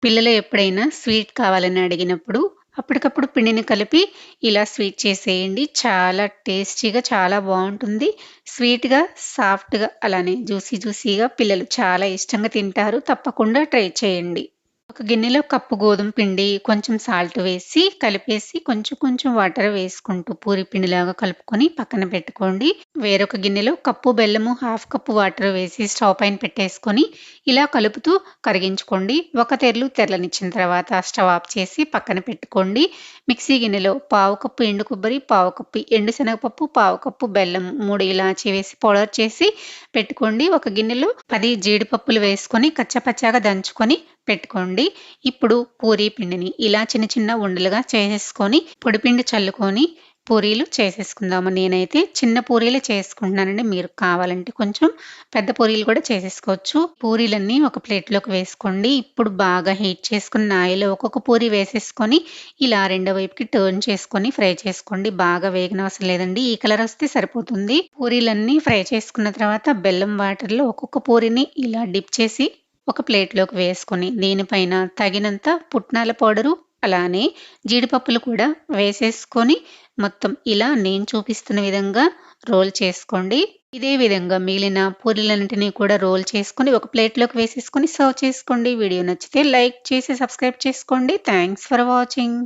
పిల్లలు ఎప్పుడైనా స్వీట్ కావాలని అడిగినప్పుడు అప్పటికప్పుడు పిండిని కలిపి ఇలా స్వీట్ చేసేయండి. చాలా టేస్టీగా చాలా బావుంటుంది. స్వీట్‌గా, సాఫ్ట్‌గా అలానే జ్యూసీగా పిల్లలు చాలా ఇష్టంగా తింటారు. తప్పకుండా ట్రై చేయండి. ఒక గిన్నెలో కప్పు గోధుమ పిండి, కొంచెం సాల్ట్ వేసి కలిపేసి కొంచెం కొంచెం వాటర్ వేసుకుంటూ పూరి పిండిలాగా కలుపుకొని పక్కన పెట్టుకోండి. వేరొక గిన్నెలో కప్పు బెల్లము, హాఫ్ కప్పు వాటర్ వేసి స్టవ్ పైన పెట్టేసుకొని ఇలా కలుపుతూ కరిగించుకోండి. ఒక తెరలనిచ్చిన తర్వాత స్టవ్ ఆఫ్ చేసి పక్కన పెట్టుకోండి. మిక్సీ గిన్నెలో పావు కప్పు ఎండు కొబ్బరి, పావు కప్పు ఎండు శనగపప్పు, పావు కప్పు బెల్లం, 3 ఇలాచీ వేసి పౌడర్ చేసి పెట్టుకోండి. ఒక గిన్నెలో 10 జీడిపప్పులు వేసుకొని కచ్చాపచ్చాగా దంచుకొని పెట్టుకోండి. ఇప్పుడు పూరీ పిండిని ఇలా చిన్న చిన్న ఉండలుగా చేసేసుకొని పొడిపిండి చల్లుకొని పూరీలు చేసేసుకుందాము. నేనైతే చిన్న పూరీలు చేసుకుంటున్నానండి. మీరు కావాలంటే కొంచెం పెద్ద పూరీలు కూడా చేసేసుకోవచ్చు. పూరీలన్నీ ఒక ప్లేట్‌లోకి వేసుకోండి. ఇప్పుడు బాగా హీట్ చేసుకున్న ఆయిల్‌లో ఒక్కొక్క పూరి వేసేసుకొని ఇలా రెండో వైపుకి టర్న్ చేసుకొని ఫ్రై చేసుకోండి. బాగా వేగనవసరం లేదండి. ఈ కలర్ వస్తే సరిపోతుంది. పూరీలన్నీ ఫ్రై చేసుకున్న తర్వాత బెల్లం వాటర్‌లో ఒక్కొక్క పూరిని ఇలా డిప్ చేసి ఒక ప్లేట్‌లోకి వేసుకొని దీనిపైన తగినంత పుట్నాల పౌడరు, అలానే జీడిపప్పులు కూడా వేసేసుకొని మొత్తం ఇలా నేను చూపిస్తున్న విధంగా రోల్ చేసుకోండి. ఇదే విధంగా మిగిలిన పూరీలన్నిటిని కూడా రోల్ చేసుకొని ఒక ప్లేట్‌లోకి వేసేసుకొని సర్వ్ చేసుకోండి. వీడియో నచ్చితే లైక్ చేసి సబ్స్క్రైబ్ చేసుకోండి. Thanks for watching.